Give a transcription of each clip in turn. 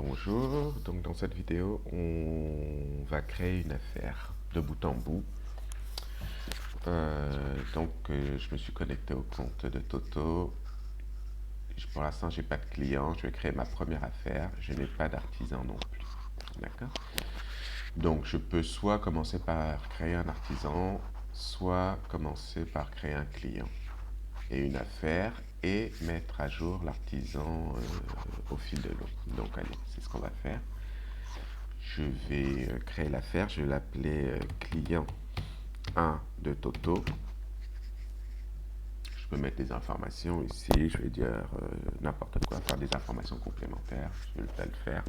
Bonjour, donc dans cette vidéo, on va créer une affaire de bout en bout. Je me suis connecté au compte de Toto. Pour l'instant, j'ai pas de client. Je vais créer ma première affaire. Je n'ai pas d'artisan non plus. D'accord? Donc, je peux soit commencer par créer un artisan, soit commencer par créer un client et une affaire et mettre à jour l'artisan au fil de l'eau. Donc, allez, c'est ce qu'on va faire. Je vais créer l'affaire, je vais l'appeler client 1 de Toto. Je peux mettre des informations ici, je vais dire n'importe quoi, faire des informations complémentaires, je vais le faire.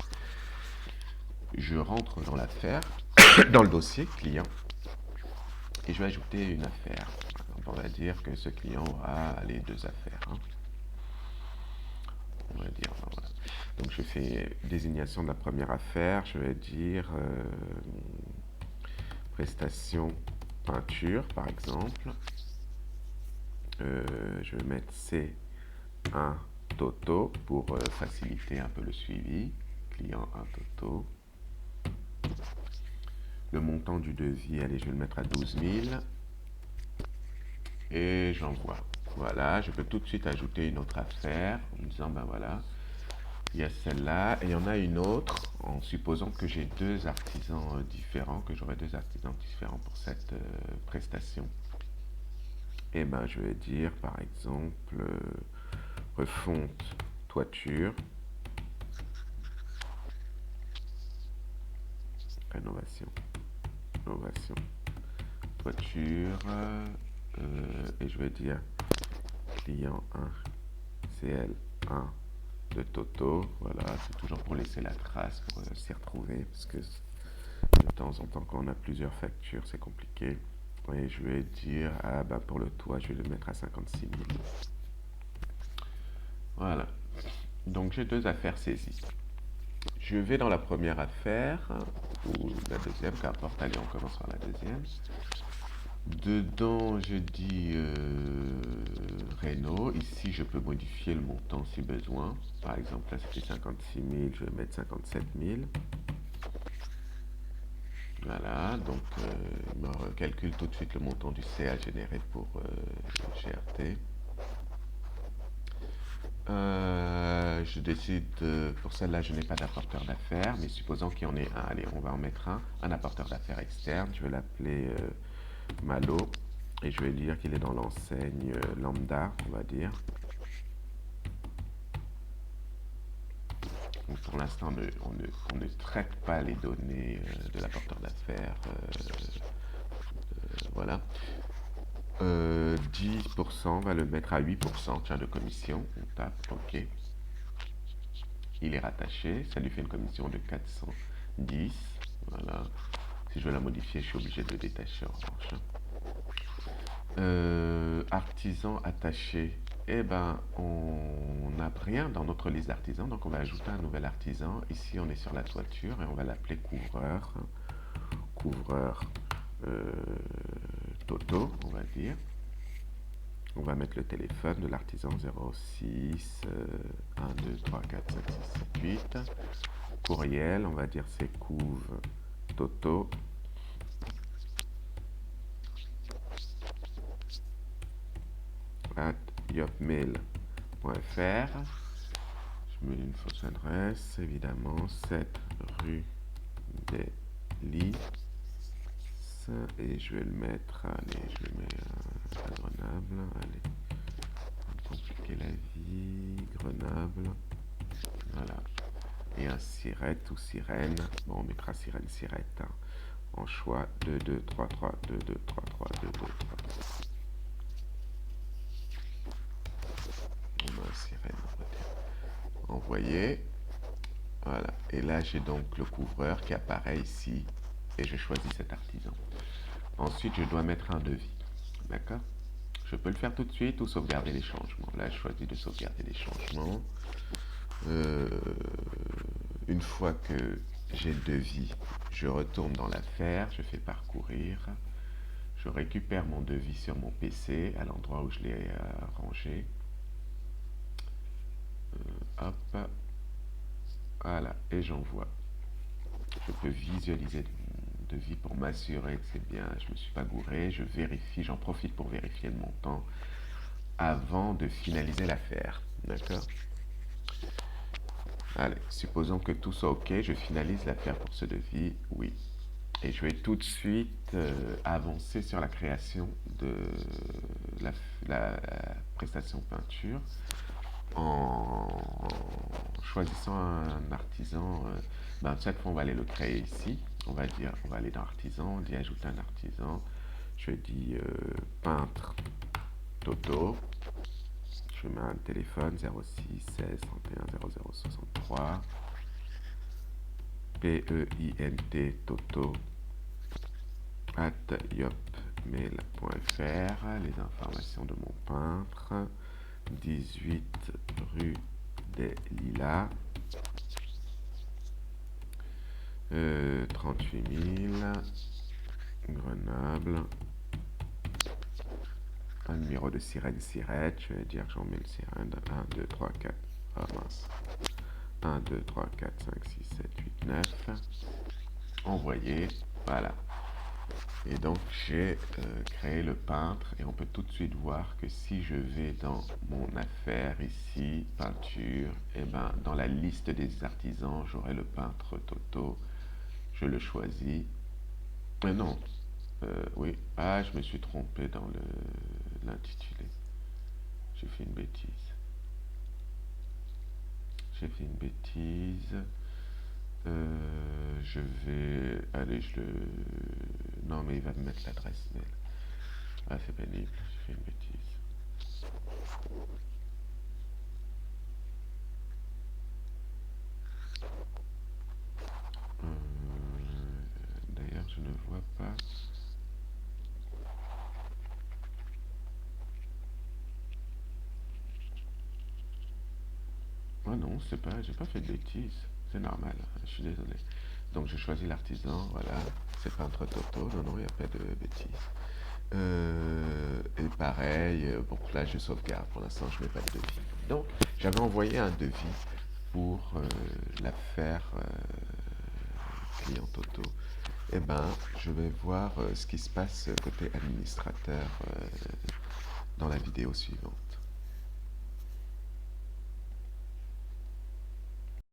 Je rentre dans l'affaire, dans le dossier client, et je vais ajouter une affaire. On va dire que ce client aura les deux affaires. On va dire, voilà. Donc je fais désignation de la première affaire, je vais dire prestation peinture par exemple. Je vais mettre C1 Toto pour faciliter un peu le suivi. Client 1 Toto. Le montant du devis, allez, je vais le mettre à 12 000. Et j'envoie. Voilà, je peux tout de suite ajouter une autre affaire en me disant, ben voilà, il y a celle-là et il y en a une autre en supposant que j'ai deux artisans différents, que j'aurai deux artisans différents pour cette prestation. Et ben je vais dire par exemple refonte toiture, rénovation, toiture, et je vais dire client 1 CL1 de Toto. Voilà, c'est toujours pour laisser la trace, pour s'y retrouver, parce que de temps en temps, quand on a plusieurs factures, c'est compliqué. Et je vais dire, ah bah pour le toit, je vais le mettre à 56 000. Voilà. Donc j'ai deux affaires saisies. Je vais dans la première affaire, ou la deuxième, qu'importe, allez, on commence par la deuxième. Dedans, je dis Renault. Ici, je peux modifier le montant si besoin. Par exemple, là, c'était 56 000, je vais mettre 57 000. Voilà, donc il me calcule tout de suite le montant du CA généré pour GRT. Je décide, pour celle-là, je n'ai pas d'apporteur d'affaires, mais supposons qu'il y en ait un. Allez, on va en mettre un apporteur d'affaires externe. Je vais l'appeler Malo, et je vais dire qu'il est dans l'enseigne lambda, on va dire. Donc pour l'instant, on ne traite pas les données de l'apporteur d'affaires. Voilà. 10%, on va le mettre à 8%, tiens, de commission. On tape OK. Il est rattaché, ça lui fait une commission de 410. Voilà. Si je veux la modifier, je suis obligé de le détacher en revanche. Artisan attaché. Eh ben, on n'a rien dans notre liste d'artisans, donc on va ajouter un nouvel artisan. Ici, on est sur la toiture et on va l'appeler couvreur. Couvreur Toto, on va dire. On va mettre le téléphone de l'artisan 06 1 2 3 4 5 6 7 8. Courriel, on va dire c'est couve Toto at yopmail.fr. Je mets une fausse adresse, évidemment, 7 rue des Lys. Et je vais le mettre, allez, je le mets à Grenoble, allez, compliquer la vie, Grenoble, voilà, et un sirette ou sirène, bon on mettra sirène, sirette, hein, en choix 2, 2, 3, 3, 2, 2, 3, 3, 2, 2, 3, 3. On met un sirène, on va dire. Envoyer, voilà, et là j'ai donc le couvreur qui apparaît ici, et je choisis cet artisan. Ensuite, je dois mettre un devis. D'accord? Je peux le faire tout de suite ou sauvegarder les changements. Là, je choisis de sauvegarder les changements. Une fois que j'ai le devis, je retourne dans l'affaire, je fais parcourir. Je récupère mon devis sur mon PC à l'endroit où je l'ai rangé. Hop. Voilà. et j'envoie. Je peux visualiser le devis pour m'assurer que c'est bien, je ne me suis pas gouré, je vérifie, j'en profite pour vérifier le montant avant de finaliser l'affaire. D'accord? Allez, supposons que tout soit OK, je finalise l'affaire pour ce devis, oui. Et je vais tout de suite avancer sur la création de la prestation peinture en choisissant un artisan. Cette fois, on va aller le créer ici. On va aller dans artisan, on dit ajouter un artisan. Je dis peintre Toto. Je mets un téléphone 06 16 31 00 63. PEINT Toto @yopmail.fr. Les informations de mon peintre. 18 rue des Lilas. 38 000. Grenoble. Un numéro de sirène. Je vais dire que j'en mets le sirène. 1, 2, 3, 4. Ah mince. 1, 2, 3, 4, 5, 6, 7, 8, 9. Envoyer. Voilà. Et donc j'ai créé le peintre et on peut tout de suite voir que si je vais dans mon affaire ici, peinture, et dans la liste des artisans, j'aurai le peintre Toto. Je le choisis. Mais non, oui, je me suis trompé dans l'intitulé. J'ai fait une bêtise. Je vais... Allez, non, mais il va me mettre l'adresse mail. Ah, c'est pénible, j'ai fait une bêtise. D'ailleurs, je ne vois pas... Oh non, j'ai pas fait de bêtises. C'est normal, je suis désolé. Donc, je choisis l'artisan, voilà. C'est peintre Toto, non, il n'y a pas de bêtises. Et pareil, bon, là, je sauvegarde. Pour l'instant, je ne mets pas de devis. Donc, j'avais envoyé un devis pour l'affaire client Toto. Je vais voir ce qui se passe côté administrateur dans la vidéo suivante.